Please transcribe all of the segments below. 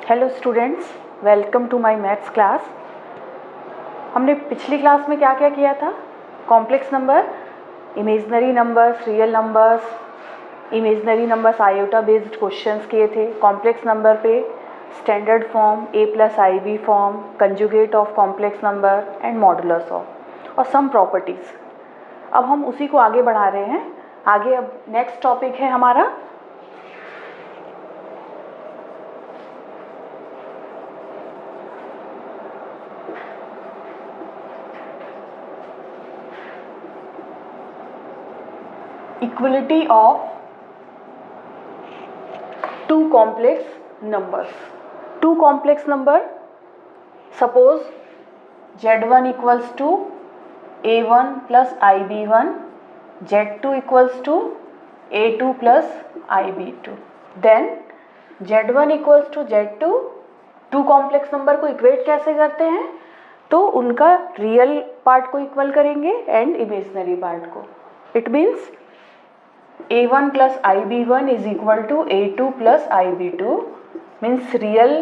Hello students, welcome to my maths class. हमने पिछली class में क्या क्या किया था? Complex number, imaginary numbers, real numbers, imaginary numbers iota based questions किए थे। कॉम्प्लेक्स नंबर पे standard form, a+ib form, conjugate of complex number and modulus of, और सम प्रॉपर्टीज़। अब हम उसी को आगे बढ़ा रहे हैं। आगे अब नेक्स्ट टॉपिक है हमारा equality of two complex numbers. Two complex number, suppose z1 equals to a1 plus ib1, z2 equals to a2 plus ib2, then z1 equals to z2। Two complex number को equate कैसे करते हैं? तो उनका real part को equal करेंगे and imaginary part को। It means a1 plus ib1 is equal to a2 plus ib2, means real,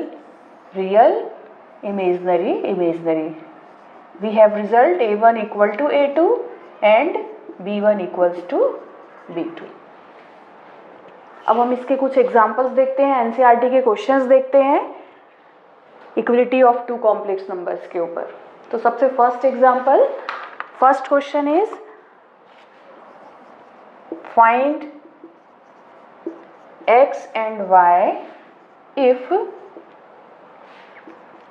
imaginary. We have result a1 equal to a2 and b1 equals to b2. अब हम इसके कुछ examples देखते हैं, NCERT के questions देखते हैं equality of two complex numbers के ऊपर। तो सबसे first example, first question is find x and y if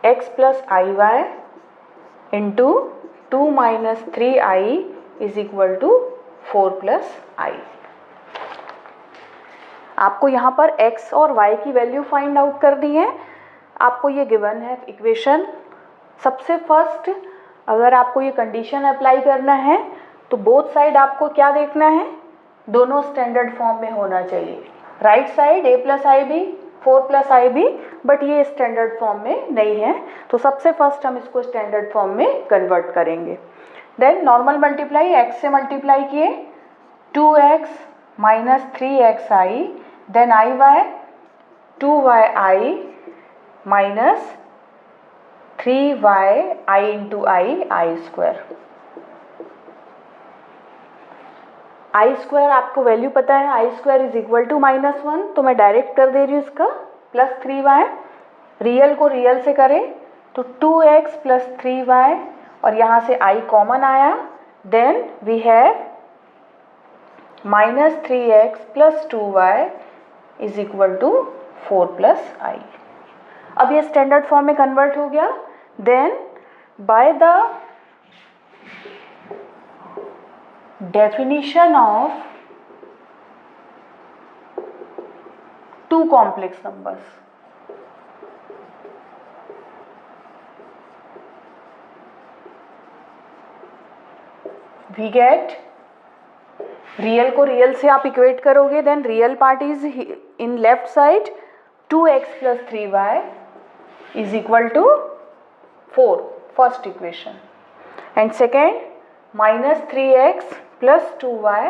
x plus iy into 2 minus 3i is equal to 4 plus i। आपको यहाँ पर x और y की वैल्यू फाइंड आउट करनी है। आपको ये गिवन है इक्वेशन। सबसे फर्स्ट अगर आपको ये कंडीशन अप्लाई करना है तो बोथ साइड आपको क्या देखना है? दोनों स्टैंडर्ड फॉर्म में होना चाहिए। Right side a plus I B, 4 plus I B, but ये स्टैंडर्ड फॉर्म में नहीं है। तो सबसे फर्स्ट हम इसको स्टैंडर्ड फॉर्म में कन्वर्ट करेंगे। देन नॉर्मल मल्टीप्लाई, x से मल्टीप्लाई किए 2x minus 3xi, then I Y 2yi minus 3y i into I square. I square आपको वैल्यू पता है, I square is equal to -1, तो मैं डायरेक्ट कर दे रही हूँ इसका प्लस 3y। रियल को रियल से करें तो 2x प्लस 3y, और यहाँ से i कॉमन आया, then we have minus 3x plus 2y is equal to 4 plus i। अब ये स्टैंडर्ड फॉर्म में कन्वर्ट हो गया। Then by the definition of two complex numbers, we get real को रियल से आप इक्वेट करोगे, then real part is in left side 2x plus 3y is equal to 4, first equation, and second minus 3x plus 2y,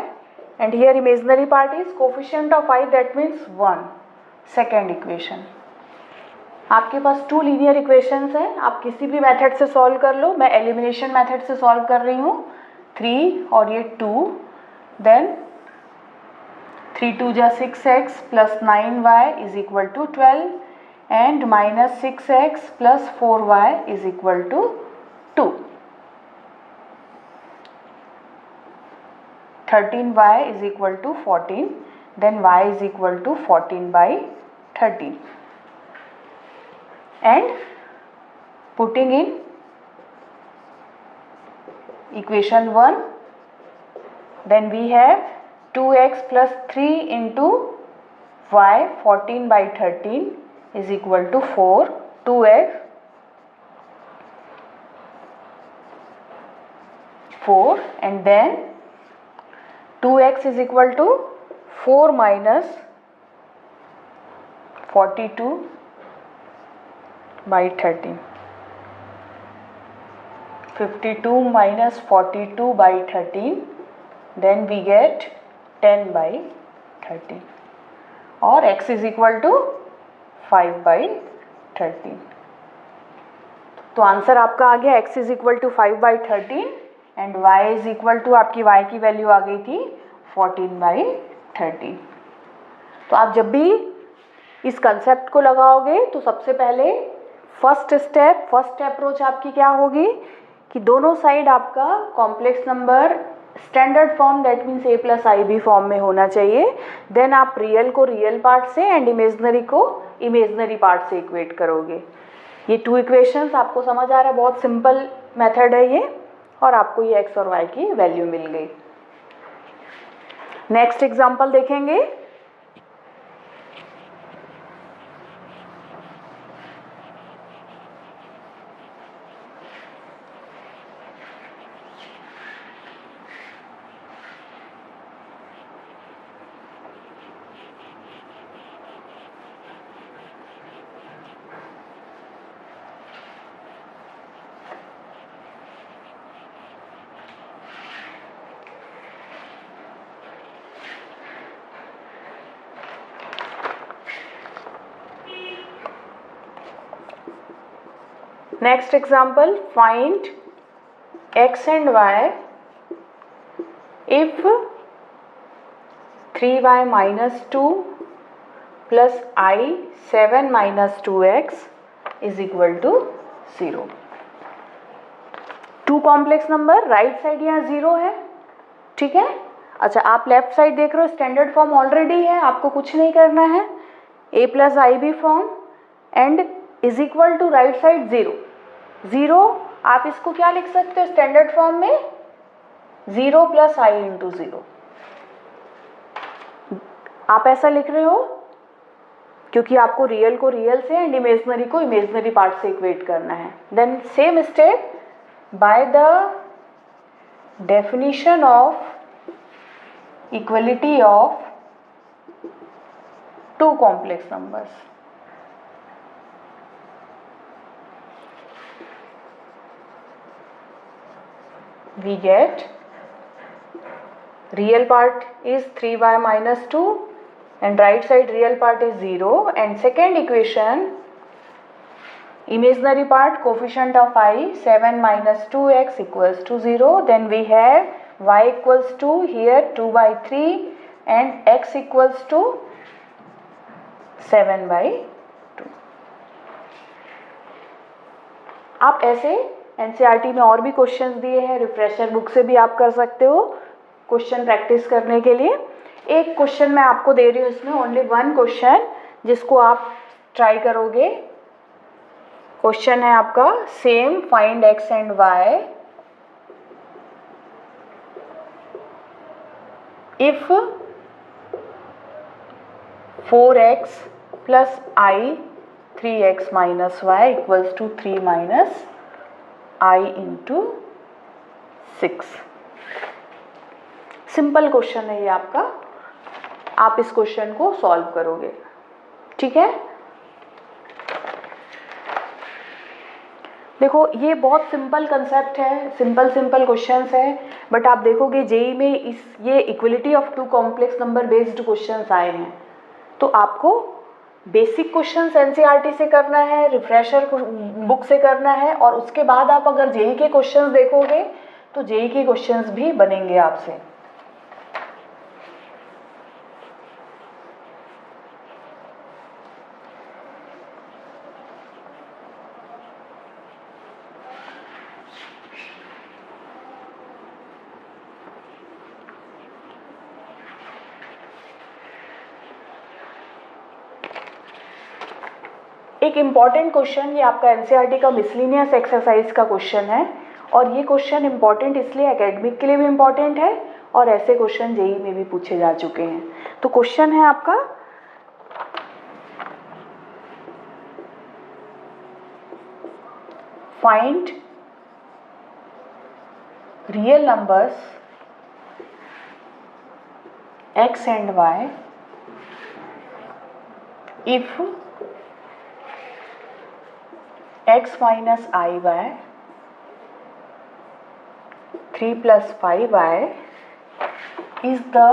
and here imaginary part is coefficient of I, that means 1, second equation। आपके पास 2 linear equations हैं, आप किसी भी method से solve कर लो। मैं elimination method से solve कर रही हूँ। 3 और ये 2, देन 3 2 जा 6x plus 9y is equal to 12, and minus 6x plus 4y is equal to 2। 13y is equal to 14, then y is equal to 14 by 13, and putting in equation 1, then we have 2x plus 3 into y, 14 by 13 is equal to 4, 2x 4, and then 2x is equal to 4 minus 42 by 13, 52 minus 42 by 13, then we get 10 by 13, और x is equal to 5 by 13। तो answer आपका आ गया x is equal to 5/13 and y is equal to, आपकी y की value आ गई थी 14/13। तो आप जब भी इस कंसेप्ट को लगाओगे तो सबसे पहले फर्स्ट अप्रोच आपकी क्या होगी कि दोनों साइड आपका complex number standard form, that means a plus I B form में होना चाहिए। देन आप रियल को रियल पार्ट से एंड इमेजनरी को इमेजनरी पार्ट से इक्वेट करोगे। ये 2 इक्वेशंस आपको समझ आ रहा है, बहुत सिंपल मेथड है ये, और आपको ये x और y की वैल्यू मिल गई। नेक्स्ट एग्जांपल देखेंगे। Next example, find x and y if 3y minus 2 plus I 7 minus 2x is equal to 0। 2 complex number, right side यहाँ 0 है, ठीक है। अच्छा, आप लेफ्ट साइड देख रहे हो, स्टैंडर्ड फॉर्म ऑलरेडी है, आपको कुछ नहीं करना है, a plus I B form and is equal to right side 0। 0 आप इसको क्या लिख सकते हो स्टैंडर्ड फॉर्म में, 0 प्लस आई इंटू 0। आप ऐसा लिख रहे हो क्योंकि आपको रियल को रियल से एंड इमेजनरी को इमेजनरी पार्ट से इक्वेट करना है। Then same step, by the definition of equality of 2 complex numbers, we get real part is 3y minus 2 and right side real part is 0, and second equation imaginary part coefficient of I 7 minus 2x equals to 0. Then we have y equals to here 2/3 and x equals to 7/2। आप ऐसे NCERT में और भी questions दिए हैं, refresher book से भी आप कर सकते हो क्वेश्चन प्रैक्टिस करने के लिए। एक क्वेश्चन मैं आपको दे रही हूँ, इसमें ओनली 1 क्वेश्चन जिसको आप ट्राई करोगे। क्वेश्चन है आपका same, find x and y if 4x plus I 3x minus y equals to 3 minus I into 6। Simple question है ये आपका, आप इस क्वेश्चन को सॉल्व करोगे, ठीक है। देखो ये बहुत सिंपल कंसेप्ट है, सिंपल क्वेश्चंस है, बट आप देखोगे जेई में ये equality of 2 complex number based questions आए हैं, तो आपको बेसिक क्वेश्चंस एनसीईआरटी से करना है, रिफ्रेशर बुक से करना है, और उसके बाद आप अगर जेई के क्वेश्चंस देखोगे तो जेई के क्वेश्चंस भी बनेंगे आपसे। एक इम्पॉर्टेंट क्वेश्चन, ये आपका एनसीईआरटी का मिसलिनियस एक्सरसाइज का क्वेश्चन है, और ये क्वेश्चन इम्पॉर्टेंट इसलिए एकेडमिक के लिए भी इम्पॉर्टेंट है और ऐसे क्वेश्चन जेई में भी पूछे जा चुके हैं। तो क्वेश्चन है आपका, find real numbers x and y if x minus iy 3 plus 5y is the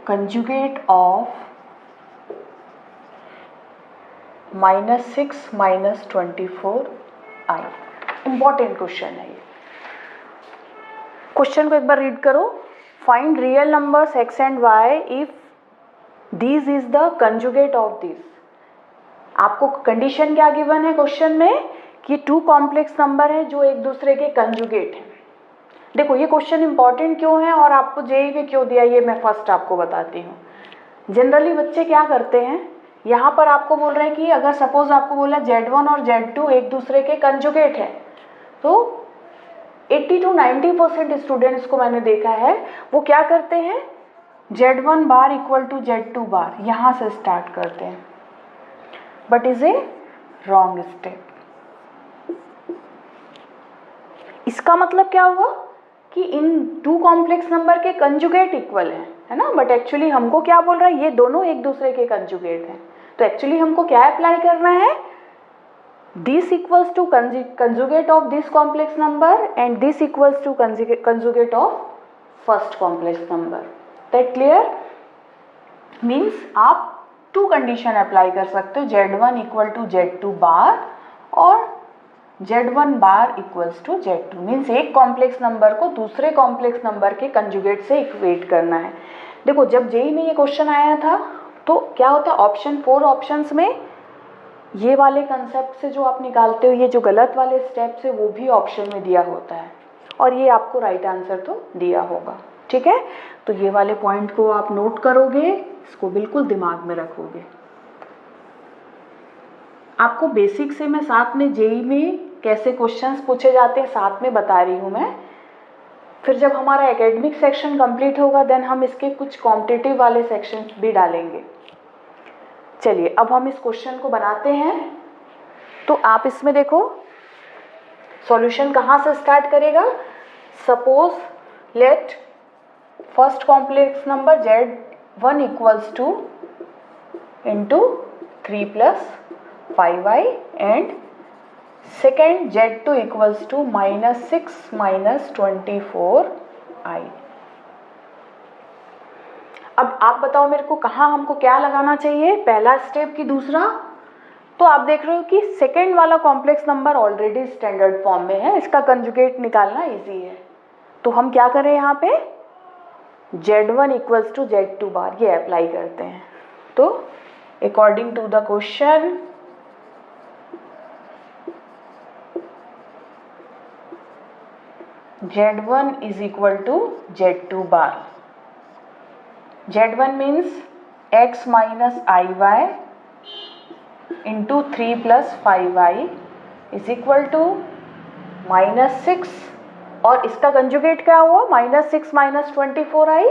conjugate of -6 - 24i। Important question है ये। क्वेश्चन को एक बार रीड करो। Find real numbers x and y if this is the conjugate of this. आपको condition क्या given है question में कि टू कॉम्प्लेक्स नंबर है जो एक दूसरे के कंजुगेट हैं। देखो ये क्वेश्चन इंपॉर्टेंट क्यों है और आपको जेईई में क्यों दिया, ये मैं फर्स्ट आपको बताती हूँ। जनरली बच्चे क्या करते हैं, यहाँ पर आपको बोल रहे हैं कि अगर सपोज आपको बोला Z1 और Z2 एक दूसरे के कंजुगेट है, तो 80 to 90% स्टूडेंट्स को मैंने देखा है वो क्या करते हैं, Z1 bar equal to Z2 बार यहाँ से स्टार्ट करते हैं, but is a wrong step. इसका मतलब क्या हुआ कि इन टू कॉम्प्लेक्स नंबर के कंजुगेट इक्वल है ना, बट एक्चुअली हमको क्या बोल रहा है, ये दोनों एक दूसरे के कंजुगेट हैं। तो एक्चुअली हमको क्या अप्लाई करना है, this equals to conjugate of this complex number and this equals to conjugate of first complex number. That clear? Means आप टू कंडीशन अप्लाई कर सकते हो, Z1 equal to Z2 bar और Z1 bar equals to Z2। Means एक complex number को दूसरे complex number के conjugate से इक्वेट करना है। देखो जब जेईई में ये क्वेश्चन आया था तो क्या होता है, ऑप्शन 4 ऑप्शंस में ये वाले कंसेप्ट से जो आप निकालते हो, ये जो गलत वाले स्टेप्स है वो भी ऑप्शन में दिया होता है और ये आपको राइट आंसर तो दिया होगा। ठीक है, तो ये वाले पॉइंट को आप नोट करोगे, इसको बिल्कुल दिमाग में रखोगे। आपको बेसिक से मैं साथ में जेईई में कैसे क्वेश्चंस पूछे जाते हैं साथ में बता रही हूँ मैं। फिर जब हमारा एकेडमिक सेक्शन कंप्लीट होगा देन हम इसके कुछ कॉम्पिटिटिव वाले सेक्शंस भी डालेंगे। चलिए अब हम इस क्वेश्चन को बनाते हैं। तो आप इसमें देखो सॉल्यूशन कहाँ से स्टार्ट करेगा। Suppose let first complex number Z1 equals to into 3 + 5i and second Z2 equals to -6 - 24i। अब आप बताओ मेरे को कहाँ हमको क्या लगाना चाहिए, पहला स्टेप की दूसरा। तो आप देख रहे हो कि सेकेंड वाला complex number already standard form में है, इसका कंजुगेट निकालना इजी है। तो हम क्या करें, यहाँ पे Z1 equals to Z2 bar ये अप्लाई करते हैं। तो according to the question Z1 is equal to Z2 bar. Z1 means x - iy into 3 + 5i is equal to -6 और इसका कंजुगेट क्या हुआ, -6 - 24i,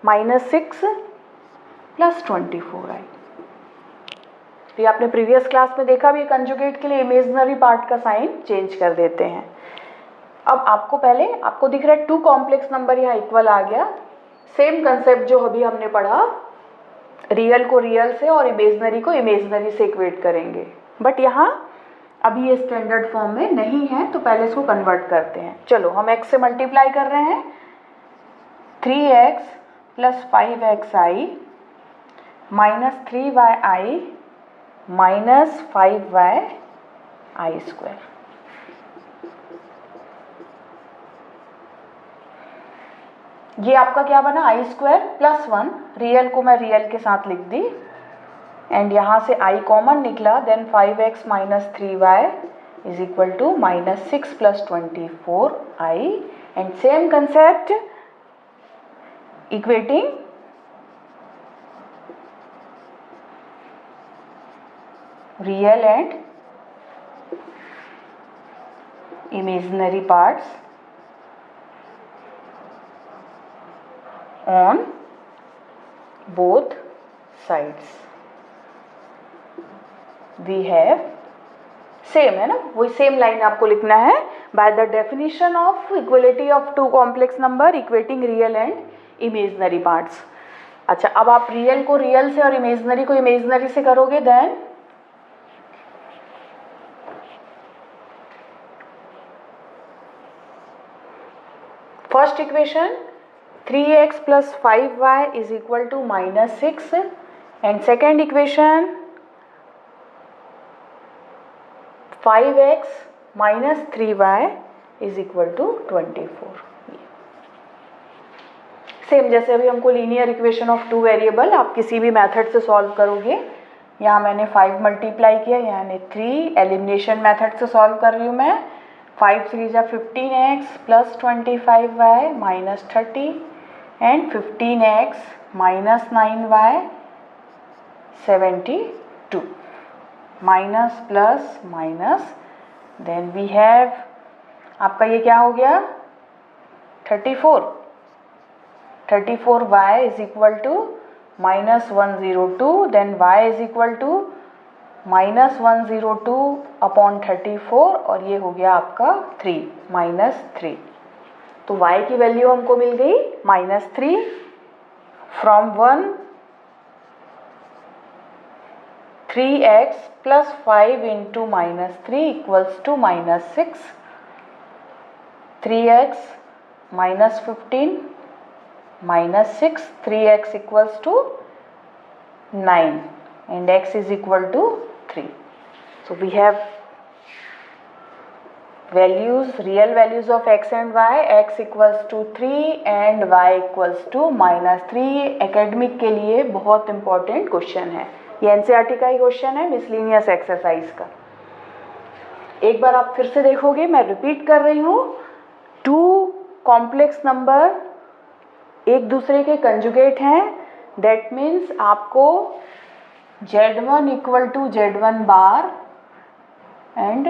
-6 + 24i। तो ये आपने प्रीवियस क्लास में देखा भी, कंजुगेट के लिए इमेजिनरी पार्ट का साइन चेंज कर देते हैं। अब आपको पहले आपको दिख रहा है टू कॉम्प्लेक्स नंबर यहाँ इक्वल आ गया। सेम कंसेप्ट जो अभी हमने पढ़ा, रियल को रियल से और इमेजिनरी को इमेजिनरी से इक्वेट करेंगे, बट यहाँ अभी ये स्टैंडर्ड फॉर्म में नहीं है तो पहले इसको कन्वर्ट करते हैं। चलो हम x से मल्टीप्लाई कर रहे हैं, 3x + 5xi - 3yi - 5yi²। ये आपका क्या बना, i² + 1, रियल को मैं रियल के साथ लिख दी एंड यहाँ से i कॉमन निकला, then 5x - 3y is equal to -6 + 24i and same concept equating real and imaginary parts on both sides। we have same है ना, वही सेम लाइन आपको लिखना है, by the definition of equality of two complex number equating real and imaginary parts. अच्छा अब आप real को रियल से और इमेजिनरी को इमेजिनरी से करोगे, then first equation 3x + 5y is equal to -6 and second equation 5x minus 3y is equal to 24। Same जैसे अभी हमको linear equation of two variable आप किसी भी मेथड से सॉल्व करोगे, यहाँ मैंने 5 मल्टीप्लाई किया, यहाँ मैंने 3, एलिमिनेशन मेथड से सॉल्व कर रही हूँ मैं। 5 3 जा 15x plus 25y minus 30 and 15x minus 9y 72 minus plus minus, then we have आपका ये क्या हो गया 34y is equal to minus 102, then y is equal to minus 102 upon 34 और ये हो गया आपका 3 माइनस 3। तो y की वैल्यू हमको मिल गई minus 3 from 1 3x plus 5 into minus 3 equals to minus 6, 3x minus 15 minus 6, 3x equals to 9 and x is equal to 3. So we have values, real values of x and y, x equals to 3 and y equals to minus 3. Academic के लिए बहुत important question है, ये NCERT का ही question है, miscellaneous exercise का। एक बार आप फिर से देखोगे, मैं रिपीट कर रही हूँ, टू कॉम्प्लेक्स नंबर एक दूसरे के कंजुगेट हैं, दैट मीन्स आपको z1 equal to z1 bar and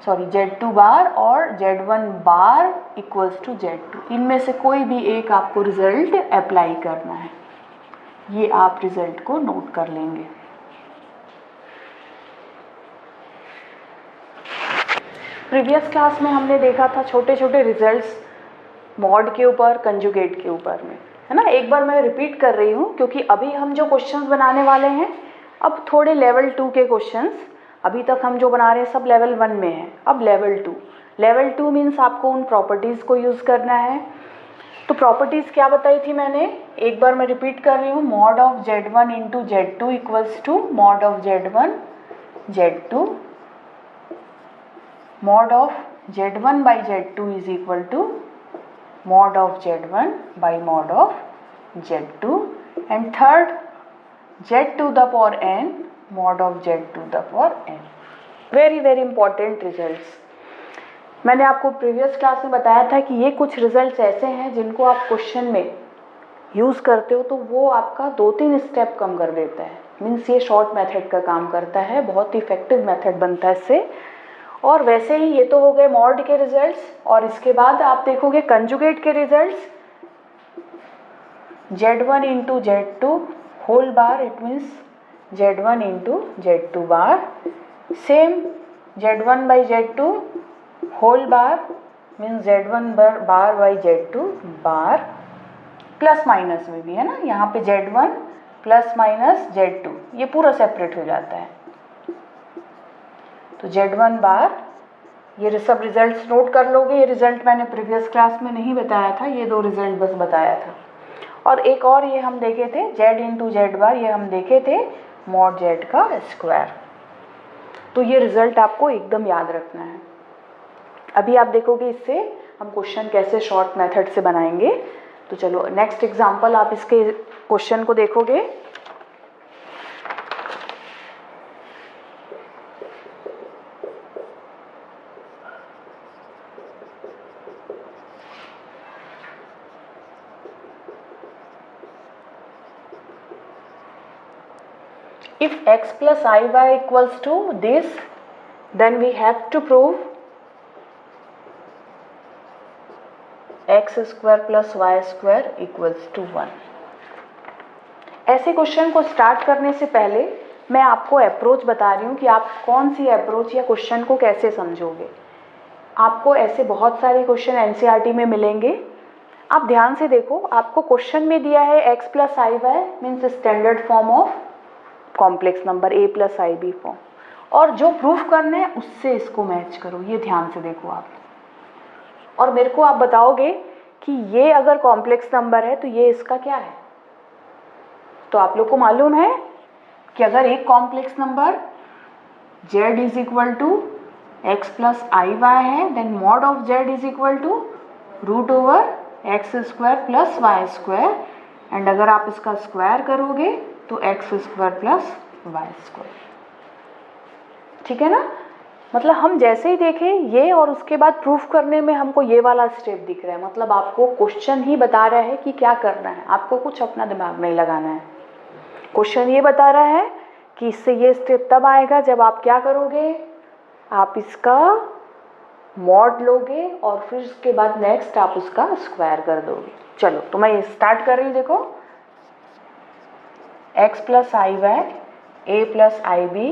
z2 bar और z1 bar equals to z2, इनमें से कोई भी एक आपको रिजल्ट अप्लाई करना है। ये आप रिजल्ट को नोट कर लेंगे। प्रीवियस क्लास में हमने देखा था छोटे छोटे रिजल्ट्स मॉड के ऊपर, कंजुगेट के ऊपर में, है ना। एक बार मैं रिपीट कर रही हूँ क्योंकि अभी हम जो क्वेश्चंस बनाने वाले हैं अब थोड़े लेवल 2 के क्वेश्चंस, अभी तक हम जो बना रहे हैं सब लेवल 1 में है, अब लेवल 2 मीन्स आपको उन प्रॉपर्टीज़ को यूज़ करना है। तो प्रॉपर्टीज़ क्या बताई थी मैंने, एक बार मैं रिपीट कर रही हूँ, mod of z1 into z2 equals to mod of z1 z2, mod of z1 by z2 is equal to mod of z1 by mod of z2, and third z to the power n mod of z to the power n। Very very important results. मैंने आपको previous class में बताया था कि ये कुछ results ऐसे हैं जिनको आप क्वेश्चन में यूज़ करते हो तो वो आपका 2-3 स्टेप कम कर देता है, मीन्स ये शॉर्ट मेथड का काम करता है, बहुत इफेक्टिव मेथड बनता है इससे। और वैसे ही ये तो हो गए मॉड के रिजल्ट्स, और इसके बाद आप देखोगे कंजुगेट के results, z1 into z2 whole bar, it means z1 into z2 bar, same z1 by z2 whole bar means z1 bar by z2 bar, plus minus में भी है ना, यहाँ पे z1 प्लस माइनस z2 ये पूरा separate हो जाता है। तो z1 बार, ये सब रिजल्ट्स नोट कर लोगे, ये रिजल्ट मैंने प्रीवियस क्लास में नहीं बताया था, ये 2 रिजल्ट बस बताया था। और एक और ये हम देखे थे z इंटू जेड बार, ये हम देखे थे मॉड z का स्क्वायर। तो ये रिजल्ट आपको एकदम याद रखना है। अभी आप देखोगे इससे हम क्वेश्चन कैसे शॉर्ट मेथड से बनाएंगे। तो चलो नेक्स्ट एग्जांपल आप इसके क्वेश्चन को देखोगे। If x plus iy equals to this, then we have to prove x square plus y square equals to 1। ऐसे क्वेश्चन को स्टार्ट करने से पहले मैं आपको अप्रोच बता रही हूँ कि आप कौन सी अप्रोच या क्वेश्चन को कैसे समझोगे। आपको ऐसे बहुत सारे क्वेश्चन एनसीईआरटी में मिलेंगे, आप ध्यान से देखो। आपको क्वेश्चन में दिया है x plus I Y means standard form of complex number a plus I B form, और जो प्रूफ करना है उससे इसको मैच करो। ये ध्यान से देखो आप, और मेरे को आप बताओगे कि ये अगर कॉम्प्लेक्स नंबर है तो ये इसका क्या है। तो आप लोग को मालूम है कि अगर एक complex number z is equal to x plus I y है, then mod of z is equal to root over x square plus Y square, and अगर आप इसका स्क्वायर करोगे तो x square plus Y square. ठीक है ना, मतलब हम जैसे ही देखें ये और उसके बाद प्रूफ करने में हमको ये वाला स्टेप दिख रहा है, मतलब आपको क्वेश्चन ही बता रहा है कि क्या करना है, आपको कुछ अपना दिमाग नहीं लगाना है। क्वेश्चन ये बता रहा है कि इससे ये स्टेप तब आएगा जब आप क्या करोगे, आप इसका मॉड लोगे और फिर उसके बाद नेक्स्ट आप उसका स्क्वायर कर दोगे। चलो तो मैं स्टार्ट कर रही हूँ, देखो x प्लस आई वाई ए प्लस आई बी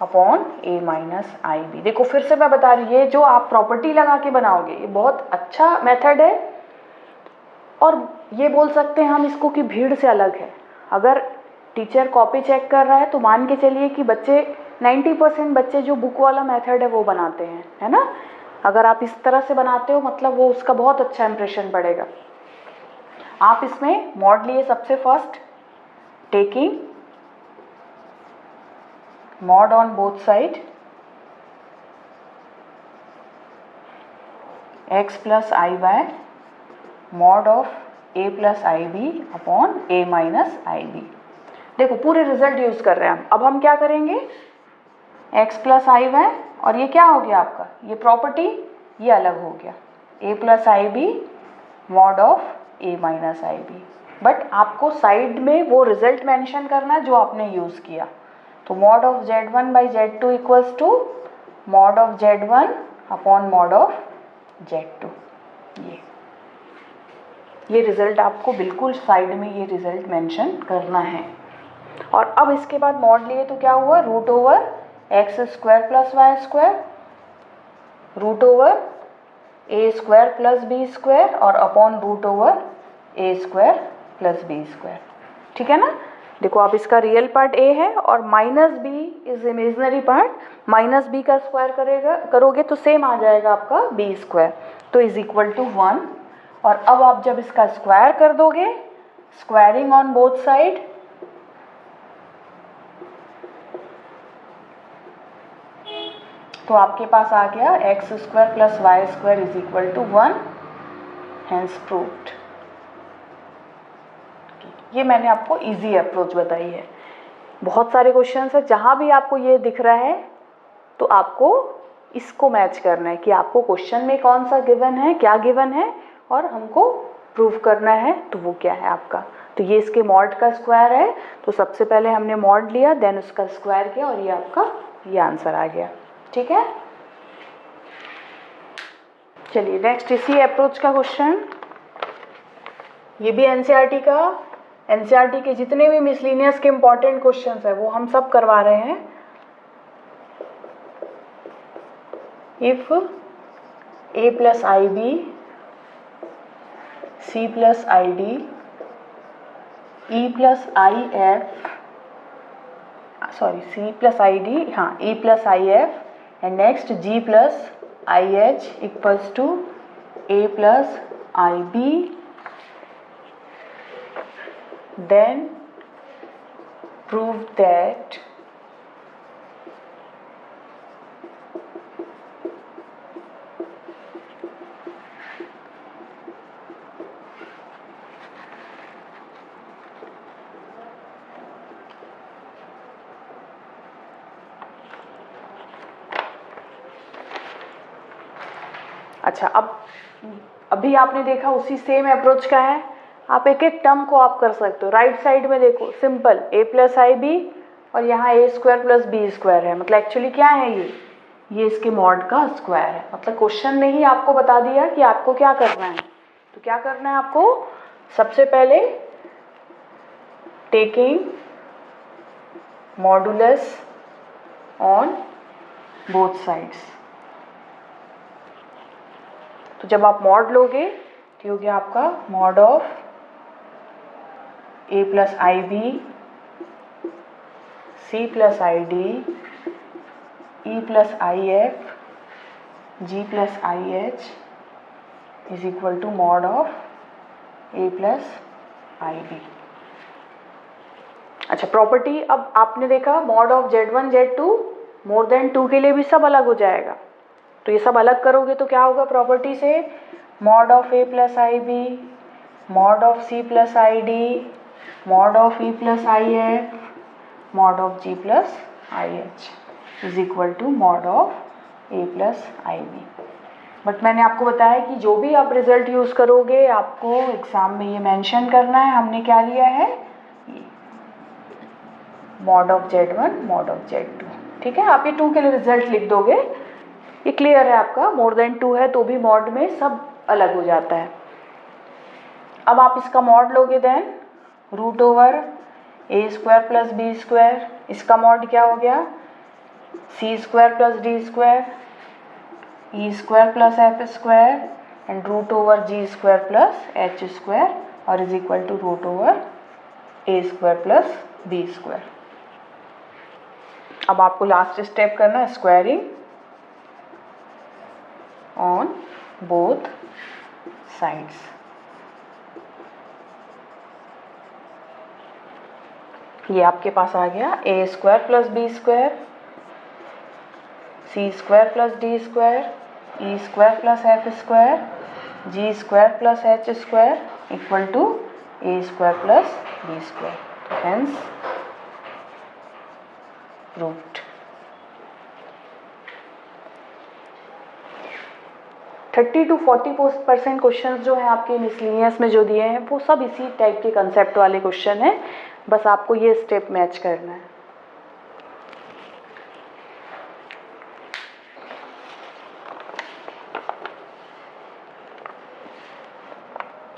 अपॉन ए माइनस आई बी। देखो फिर से मैं बता रही हूँ, ये जो आप प्रॉपर्टी लगा के बनाओगे ये बहुत अच्छा मेथड है, और ये बोल सकते हैं हम इसको कि भीड़ से अलग है। अगर टीचर कॉपी चेक कर रहा है तो मान के चलिए कि बच्चे 90% बच्चे जो बुक वाला मेथड है वो बनाते हैं, है ना। अगर आप इस तरह से बनाते हो मतलब वो उसका बहुत अच्छा इंप्रेशन पड़ेगा। आप इसमें मॉड लिए सबसे first, taking mod on both side x plus i y mod of a plus ib upon a minus ib। देखो पूरे रिजल्ट यूज कर रहे हैं हम। अब हम क्या करेंगे, x प्लस आई वाई, और ये क्या हो गया आपका, ये प्रॉपर्टी ये अलग हो गया, a plus I B mod of a minus I B. But आपको साइड में वो रिजल्ट मेंशन करना है जो आपने यूज किया। तो mod of z1 by z2 equals to mod of z1 upon mod of z2। ये रिजल्ट आपको बिल्कुल साइड में ये रिजल्ट मेंशन करना है। और अब इसके बाद मॉड लिए तो क्या हुआ, root over x square plus Y square, root over ए स्क्वायर प्लस बी स्क्वायर, और अपॉन रूट ओवर ए स्क्वायर प्लस बी स्क्वायर। ठीक है ना। देखो आप इसका रियल पार्ट a है और minus B is imaginary part, minus B का स्क्वायर करोगे तो सेम आ जाएगा आपका b स्क्वायर, तो इज इक्वल टू 1। और अब आप जब इसका स्क्वायर कर दोगे, स्क्वायरिंग ऑन बोथ साइड, तो आपके पास आ गया X square plus Y square is equal to 1, hence proved. ये मैंने आपको इजी अप्रोच बताई है। बहुत सारे क्वेश्चंस है जहाँ भी आपको ये दिख रहा है तो आपको इसको मैच करना है कि आपको क्वेश्चन में कौन सा गिवन है, क्या गिवन है, और हमको प्रूव करना है तो वो क्या है आपका। तो ये इसके मॉड का स्क्वायर है, तो सबसे पहले हमने मॉड लिया, देन उसका स्क्वायर किया, और ये आपका ये आंसर आ गया। ठीक है, चलिए नेक्स्ट इसी अप्रोच का क्वेश्चन, ये भी एनसीईआरटी का, एनसीईआरटी के जितने भी मिसलिनियस के इंपॉर्टेंट क्वेश्चंस है वो हम सब करवा रहे हैं। If a plus I B C plus I D E plus I f, sorry c plus I d, हाँ e plus I f, and next g plus I h equals to a plus I b, then prove that अच्छा, अब अभी आपने देखा उसी same approach का है। आप एक एक टर्म को आप कर सकते हो। राइट साइड में देखो simple a plus I B, और यहाँ a square plus B square है, मतलब एक्चुअली क्या है ये इसके मॉड का स्क्वायर है। मतलब क्वेश्चन ने ही आपको बता दिया कि आपको क्या करना है। तो क्या करना है आपको, सबसे पहले taking modulus on both sides, तो जब आप मॉड लोगे तो हो गया आपका mod of A plus I B C plus I D E plus I F G plus I H is equal to mod of A plus I B. अच्छा, property अब आपने देखा mod of Z1 Z2 more than 2 के लिए भी सब अलग हो जाएगा। तो ये सब अलग करोगे तो क्या होगा प्रॉपर्टी से, mod of A plus I B, mod of C plus I D, mod of E plus I F, mod of G plus I H is equal to mod of A plus I B. But मैंने आपको बताया कि जो भी आप result use करोगे आपको exam में ये मेंशन करना है हमने क्या लिया है, mod of Z1 mod of Z2। ठीक है, आप ये 2 के लिए रिजल्ट लिख दोगे, ये क्लियर है आपका। मोर देन 2 है तो भी मॉड में सब अलग हो जाता है। अब आप इसका मॉड लोगे देन रूट ओवर ए स्क्वायर प्लस बी स्क्वायर, इसका मॉड क्या हो गया, c square plus d square, e square plus f square and root over g square plus h square और is equal to root over A square plus B square. अब आपको last step करना है squaring on both sides. ये आपके पास आ गया a square plus B square, c square plus d square, e square plus f square, g square plus h square equal to a square plus B square. Hence proved. 30 to 40% question जो हैं आपके miscellaneous में जो दिए हैं वो सब इसी टाइप के कंसेप्ट वाले क्वेश्चन हैं, बस आपको ये स्टेप मैच करना है।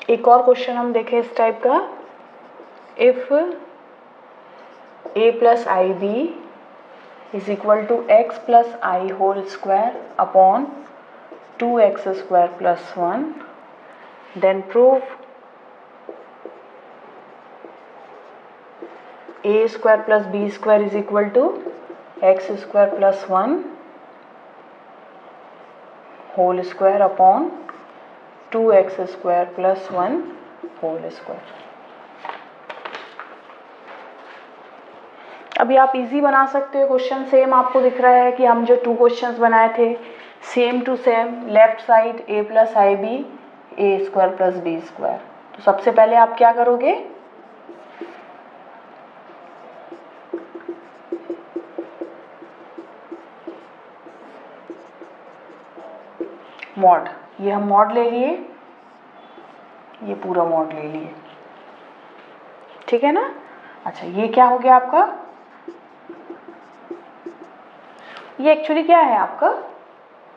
एक और क्वेश्चन हम देखें इस टाइप का, if A plus I B is equal to X plus I whole square upon 2x square plus 1, then prove A square plus B square is equal to x square plus 1 whole square upon 2x square plus 1 whole square. अभी आप easy बना सकते हो question, same आपको दिख रहा है कि हम जो 2 क्वेश्चंस बनाए थे same to same, left side A plus I B, A square plus B square. तो सबसे पहले आप क्या करोगे, मॉड, ये हम मॉड ले लिए, ये पूरा मॉड ले लिए, ठीक है ना। अच्छा ये क्या हो गया आपका, ये एक्चुअली क्या है आपका,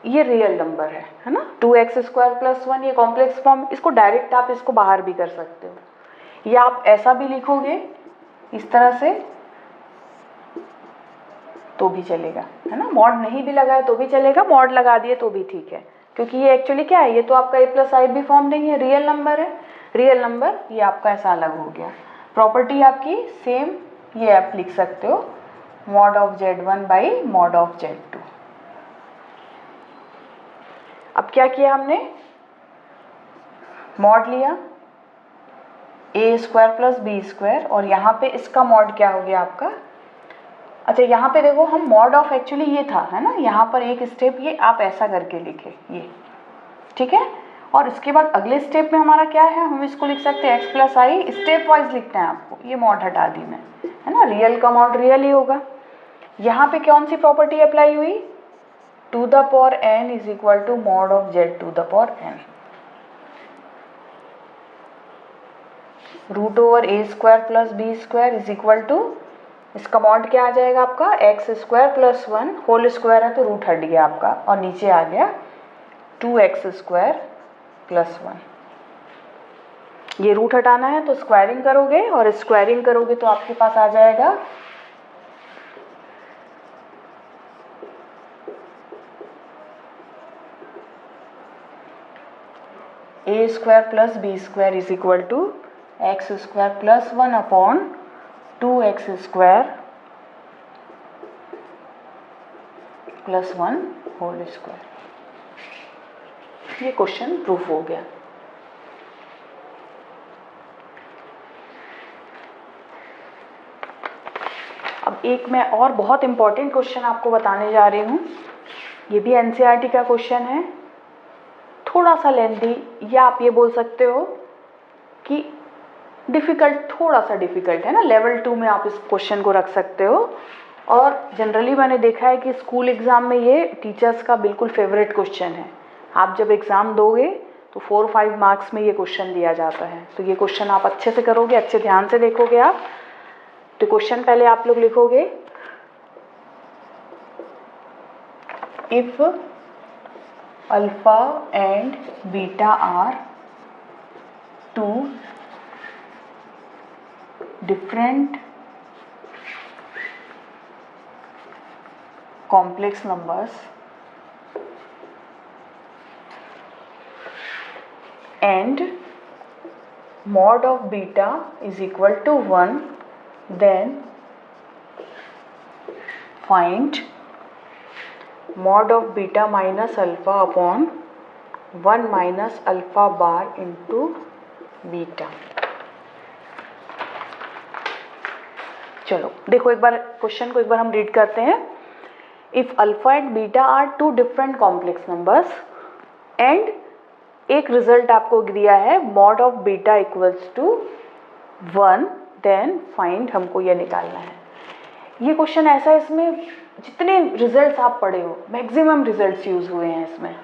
ये रियल नंबर है ना। 2x स्क्वायर प्लस 1 ये कॉम्प्लेक्स फॉर्म, इसको डायरेक्ट आप इसको बाहर भी कर सकते हो, या आप ऐसा भी लिखोगे इस तरह से तो भी चलेगा, है ना। मॉड नहीं भी लगाए तो भी चलेगा, मॉड लगा दिए तो भी ठीक है, क्योंकि ये एक्चुअली क्या है, ये तो आपका ए प्लस आई बी फॉर्म नहीं है, रियल नंबर है। रियल नंबर ये आपका ऐसा अलग हो गया। प्रॉपर्टी आपकी सेम, ये आप लिख सकते हो mod of Z1 by mod of Z2। अब क्या किया हमने, मॉड लिया ए स्क्वायर प्लस बी स्क्वायर और यहाँ पे इसका मॉड क्या हो गया आपका। अच्छा यहाँ पे देखो हम मॉड ऑफ एक्चुअली ये था, है ना, यहाँ पर एक स्टेप ये आप ऐसा करके लिखे ये, ठीक है। और इसके बाद अगले स्टेप में हमारा क्या है, हम इसको लिख सकते हैं एक्स प्लस आई, स्टेप वाइज लिखते हैं आपको, ये मॉड हटा दी मैं, है ना, रियल का मॉड रियल ही होगा। यहाँ पे कौन सी प्रॉपर्टी अप्लाई हुई, to the power n is equal to mod of z to the power n, root over A square plus B square is equal to, इसका मॉड क्या आ जाएगा आपका, X square plus 1 whole square है तो root हट गया आपका और नीचे आ गया 2x स्क्वायर प्लस 1। ये रूट हटाना है तो स्क्वायरिंग करोगे, और स्क्वायरिंग करोगे तो आपके पास आ जाएगा a square plus B square is equal to x square plus 1 upon 2x square plus 1 whole square. ये क्वेश्चन प्रूफ हो गया। अब एक मैं और बहुत इंपॉर्टेंट क्वेश्चन आपको बताने जा रही हूँ। ये भी एनसीईआरटी का क्वेश्चन है, थोड़ा सा लेंथी, या आप ये बोल सकते हो कि डिफ़िकल्ट, थोड़ा सा डिफ़िकल्ट है ना, लेवल 2 में आप इस क्वेश्चन को रख सकते हो। और जनरली मैंने देखा है कि स्कूल एग्ज़ाम में ये टीचर्स का बिल्कुल फेवरेट क्वेश्चन है। आप जब एग्ज़ाम दोगे तो 4-5 मार्क्स में ये क्वेश्चन दिया जाता है। तो ये क्वेश्चन आप अच्छे से करोगे, अच्छे ध्यान से देखोगे आप। तो क्वेश्चन पहले आप लोग लिखोगे, if alpha and beta are two different complex numbers and mod of beta is equal to 1, then find mod of beta minus alpha upon 1 minus alpha bar into beta। चलो देखो एक बार क्वेश्चन को एक बार हम रीड करते हैं। If alpha and beta are two different complex numbers and एक result आपको दिया है mod of beta equals to 1, then find, हमको ये निकालना है। ये क्वेश्चन ऐसा है, इसमें जितने रिजल्ट्स आप पढ़े हो मैक्सिमम रिजल्ट्स यूज हुए हैं इसमें।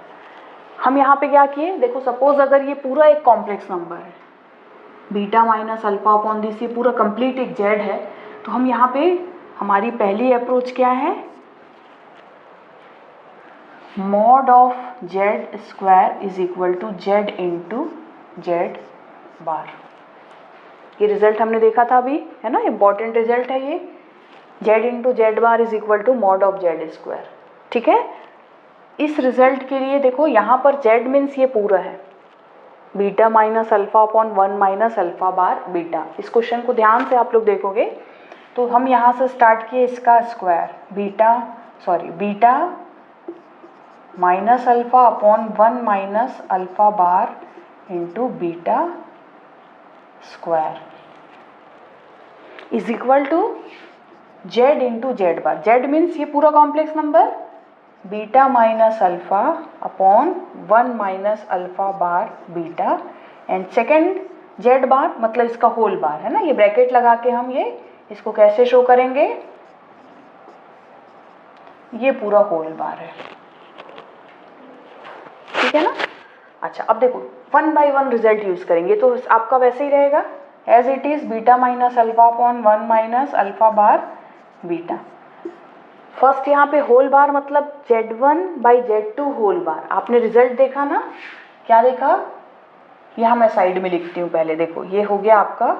हम यहाँ पे क्या किए, देखो सपोज अगर ये पूरा एक कॉम्प्लेक्स नंबर है, beta minus alpha upon this, ये पूरा कंप्लीट एक जेड है, तो हम यहाँ पे हमारी पहली अप्रोच क्या है, mod of Z square is equal to z into Z bar. ये रिजल्ट हमने देखा था अभी, है ना, इंपॉर्टेंट रिजल्ट है ये। Z into Z bar is equal to mod of Z square. ठीक है, इस रिजल्ट के लिए देखो यहाँ पर जेड मीन्स ये पूरा है, beta minus alpha upon 1 minus alpha bar beta. इस क्वेश्चन को ध्यान से आप लोग देखोगे तो हम यहाँ से स्टार्ट किए इसका square, beta minus alpha upon 1 minus alpha bar into beta square is equal to z into Z bar. Z means ये पूरा complex number, beta minus alpha upon 1 minus alpha bar beta, and second z bar मतलब इसका whole bar है ना, ये bracket लगा के हम ये इसको कैसे शो करेंगे, ये पूरा होल बार है। ठीक है ना। अच्छा अब देखो 1 बाई 1 रिजल्ट यूज करेंगे, तो आपका वैसे ही रहेगा as it is, beta minus alpha upon 1 minus alpha bar beta. First यहाँ पे होल बार मतलब Z1 बाई Z2 होल बार। आपने रिजल्ट देखा ना, क्या देखा, यहाँ मैं साइड में लिखती हूँ पहले, देखो ये हो गया आपका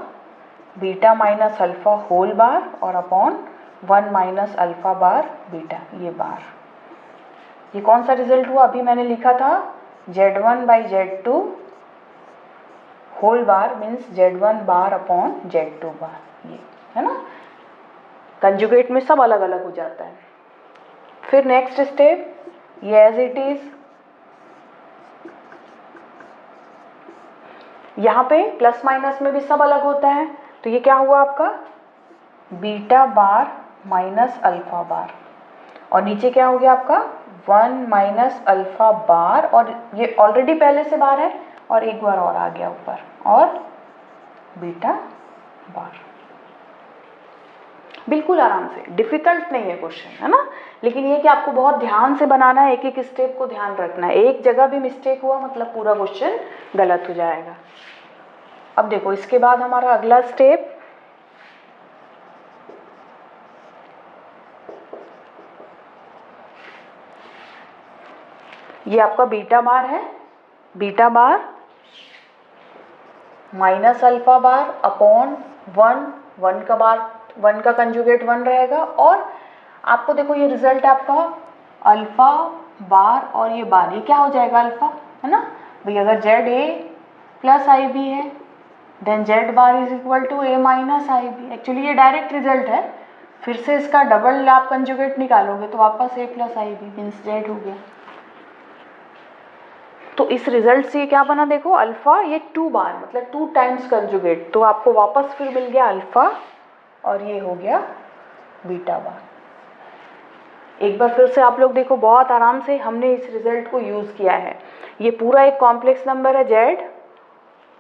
beta minus alpha whole bar और upon 1 minus alpha bar beta, ये बार। ये कौन सा रिजल्ट हुआ, अभी मैंने लिखा था Z1 by Z2 whole bar means Z1 bar upon Z2 bar, ये है ना। कंजुगेट में सब अलग अलग हो जाता है। फिर नेक्स्ट स्टेप, ये एज इट इज, यहाँ पे प्लस माइनस में भी सब अलग होता है, तो ये क्या हुआ आपका बीटा बार माइनस अल्फा बार, और नीचे क्या हो गया आपका 1 माइनस अल्फा बार, और ये ऑलरेडी पहले से बार है और एक बार और आ गया ऊपर, और बीटा बार। बिल्कुल आराम से, डिफिकल्ट नहीं है क्वेश्चन, है ना, लेकिन ये कि आपको बहुत ध्यान से बनाना है, एक एक स्टेप को ध्यान रखना है। एक जगह भी मिस्टेक हुआ मतलब पूरा क्वेश्चन गलत हो जाएगा। अब देखो इसके बाद हमारा अगला स्टेप, ये आपका बीटा बार है, beta bar minus alpha bar upon 1 का बार, 1 का कंजुगेट 1 रहेगा, और आपको देखो ये रिजल्ट आपका अल्फा बार और ये बार, ये क्या हो जाएगा अल्फा, है ना भाई। अगर z a plus I b है then z bar is equal to a minus I b. Actually ये डायरेक्ट रिजल्ट है, फिर से इसका डबल आप कंजुगेट निकालोगे तो वापस ए प्लस आई बी मीन्स जेड हो गया। तो इस रिजल्ट से क्या बना, देखो अल्फा ये 2 बार मतलब 2 टाइम्स कंजुगेट, तो आपको वापस फिर मिल गया अल्फा और ये हो गया बीटा बार। एक बार फिर से आप लोग देखो, बहुत आराम से हमने इस रिजल्ट को यूज़ किया है। ये पूरा एक कॉम्प्लेक्स नंबर है z,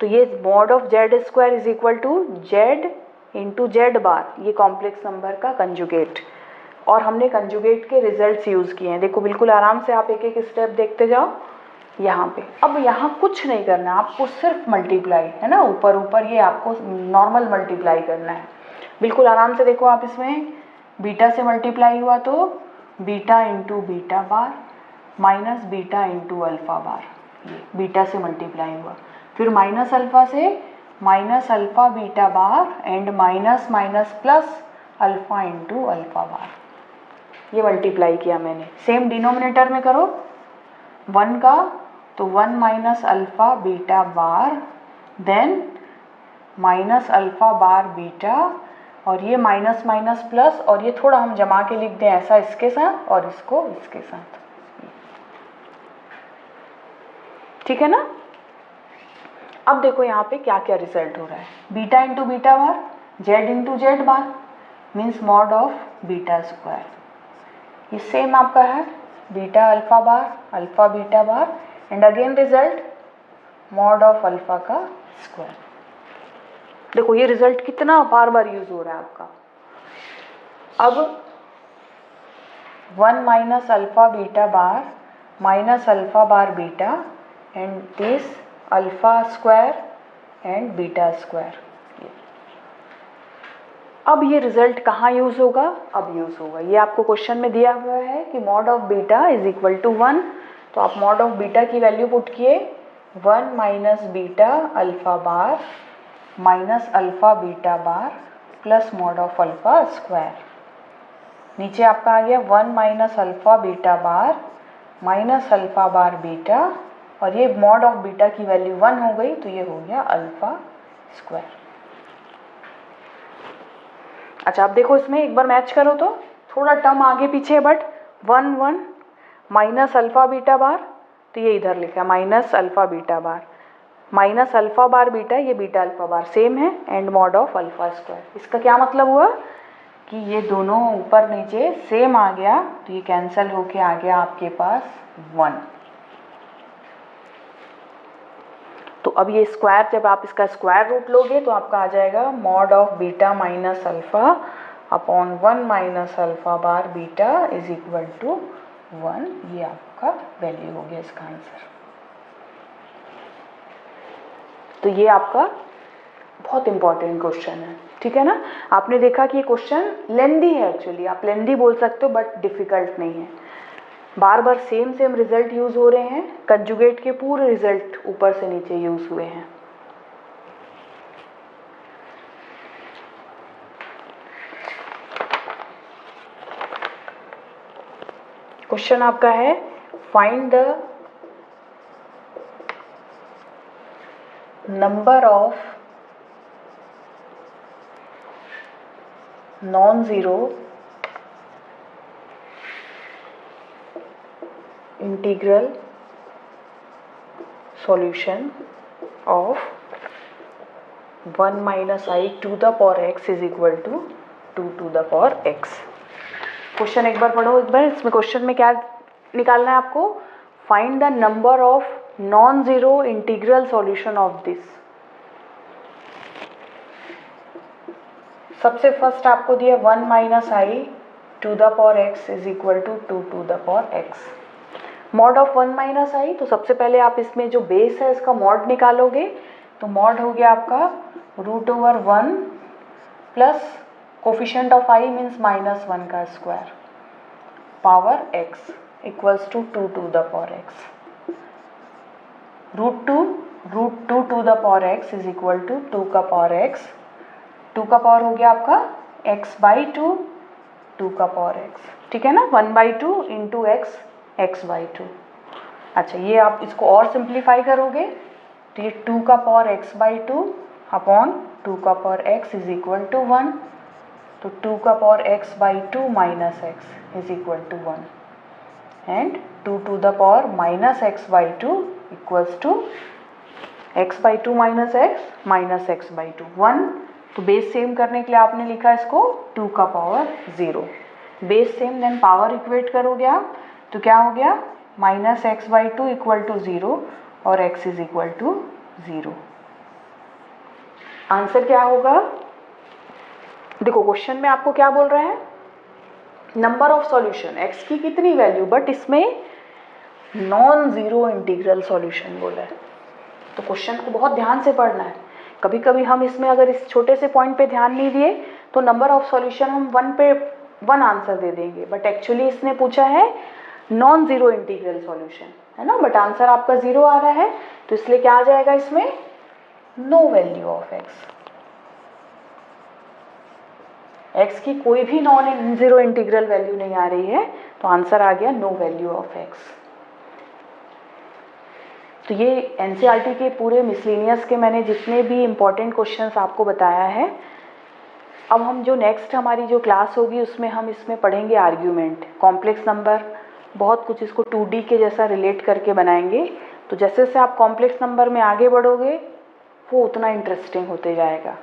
तो ये mod of z square is equal to z into Z bar, ये कॉम्प्लेक्स नंबर का कंजुगेट, और हमने कंजुगेट के रिजल्ट्स यूज़ किए हैं। देखो बिल्कुल आराम से आप एक एक स्टेप देखते जाओ यहाँ पे। अब यहाँ कुछ नहीं करना, आपको सिर्फ मल्टीप्लाई, है ना, ऊपर ऊपर ये आपको नॉर्मल मल्टीप्लाई करना है। बिल्कुल आराम से देखो आप, इसमें बीटा से मल्टीप्लाई हुआ तो beta into beta bar minus beta into alpha bar, ये बीटा से मल्टीप्लाई हुआ। फिर माइनस अल्फ़ा से minus alpha beta bar and minus minus plus alpha into alpha bar, ये मल्टीप्लाई किया मैंने। सेम डिनोमिनेटर में करो 1 का, तो 1 माइनस अल्फ़ा बीटा बार then minus alpha bar beta, और ये माइनस माइनस प्लस, और ये थोड़ा हम जमा के लिख दें ऐसा इसके साथ और इसको इसके साथ, ठीक है ना। अब देखो यहाँ पे क्या क्या रिजल्ट हो रहा है। Beta into beta bar, Z into Z bar means mod of beta square, ये सेम आपका है beta alpha bar alpha beta bar and again result mod of alpha का स्क्वायर। देखो ये रिजल्ट कितना बार बार यूज हो रहा है आपका। अब 1 minus alpha beta bar minus alpha bar beta and this alpha square and beta square. अब ये रिजल्ट कहाँ यूज़ होगा? अब यूज़ होगा, ये आपको क्वेश्चन में दिया हुआ है कि mod of beta is equal to 1, तो आप मॉड ऑफ बीटा की वैल्यू पुट किए 1 minus beta alpha bar minus alpha beta bar plus mod of alpha square. नीचे आपका आ गया 1 minus alpha beta bar minus alpha bar beta, और ये मॉड ऑफ बीटा की वैल्यू 1 हो गई, तो ये हो गया अल्फ़ा स्क्वायर। अच्छा अब देखो इसमें एक बार मैच करो तो थोड़ा टर्म आगे पीछे है, बट 1 1 माइनस अल्फ़ा बीटा बार, तो ये इधर लिखा minus alpha beta bar minus alpha bar beta, ये बीटा अल्फ़ा बार सेम है and mod of alpha square. इसका क्या मतलब हुआ कि ये दोनों ऊपर नीचे सेम आ गया, तो ये कैंसिल होके आ गया आपके पास 1। तो अब ये स्क्वायर, जब आप इसका स्क्वायर रूट लोगे तो आपका आ जाएगा mod of beta minus alpha upon 1 minus alpha bar beta is equal to 1, ये आपका वैल्यू हो गया इसका आंसर। तो ये आपका बहुत इंपॉर्टेंट क्वेश्चन है, ठीक है ना। आपने देखा कि ये क्वेश्चन लेंदी है, एक्चुअली आप लेंदी बोल सकते हो बट डिफ़िकल्ट नहीं है। बार बार सेम रिजल्ट यूज़ हो रहे हैं, कंजुगेट के पूरे रिजल्ट ऊपर से नीचे यूज़ हुए हैं। क्वेश्चन आपका है find the number of non zero integral solution of 1 minus I to the power x is equal to 2 to the power x। Question एक बार पढ़ो एक बार। इसमें क्वेश्चन में क्या निकालना है आपको? Find the number of non zero integral solution of this. सबसे फर्स्ट आपको दिया 1 minus i to the power x is equal to 2 to the power x. Mod of 1 minus i, तो सबसे पहले आप इसमें जो बेस है इसका मॉड निकालोगे, तो मॉड हो गया आपका root over 1 plus coefficient of I means minus 1 का square power X equals to 2 to the power X. Root two to the power x is equal to 2 का पावर एक्स, 2 का पावर हो गया आपका x बाई 2, 2 का power x, ठीक है ना। 1 by 2 into x, x by 2। अच्छा ये आप इसको और सिंप्लीफाई करोगे तो ये 2 का पावर x बाई 2 अपॉन 2 का power x is equal to 1, तो 2 का power x by 2 minus x is equal to 1 and 2 to the power minus x by 2 equals to x by 2 minus x by 2 1। तो base same करने के लिए आपने लिखा इसको 2 का power 0। Base same then power equate करोगे आप तो क्या हो गया -x/2 इक्वल टू 0 और x is equal to 0। Answer क्या होगा? देखो क्वेश्चन में आपको क्या बोल रहे हैं, नंबर ऑफ सॉल्यूशन x की कितनी वैल्यू, बट इसमें नॉन जीरो इंटीग्रल सॉल्यूशन बोला है। तो क्वेश्चन को बहुत ध्यान से पढ़ना है। कभी कभी हम इसमें अगर इस छोटे से पॉइंट पे ध्यान नहीं दिए तो नंबर ऑफ सॉल्यूशन हम 1 पे 1 आंसर दे देंगे, बट एक्चुअली इसने पूछा है नॉन जीरो इंटीग्रल सॉल्यूशन, है ना, बट आंसर आपका 0 आ रहा है, तो इसलिए क्या आ जाएगा इसमें, नो वैल्यू ऑफ x की कोई भी नॉन जीरो इंटीग्रल वैल्यू नहीं आ रही है, तो आंसर आ गया नो वैल्यू ऑफ x। तो ये एनसीईआरटी के पूरे मिसलेनियस के मैंने जितने भी इम्पॉर्टेंट क्वेश्चंस आपको बताया है। अब हम जो नेक्स्ट हमारी जो क्लास होगी उसमें हम इसमें पढ़ेंगे आर्ग्यूमेंट, कॉम्प्लेक्स नंबर, बहुत कुछ इसको 2D के जैसा रिलेट करके बनाएंगे। तो जैसे जैसे आप कॉम्प्लेक्स नंबर में आगे बढ़ोगे वो उतना इंटरेस्टिंग होते जाएगा।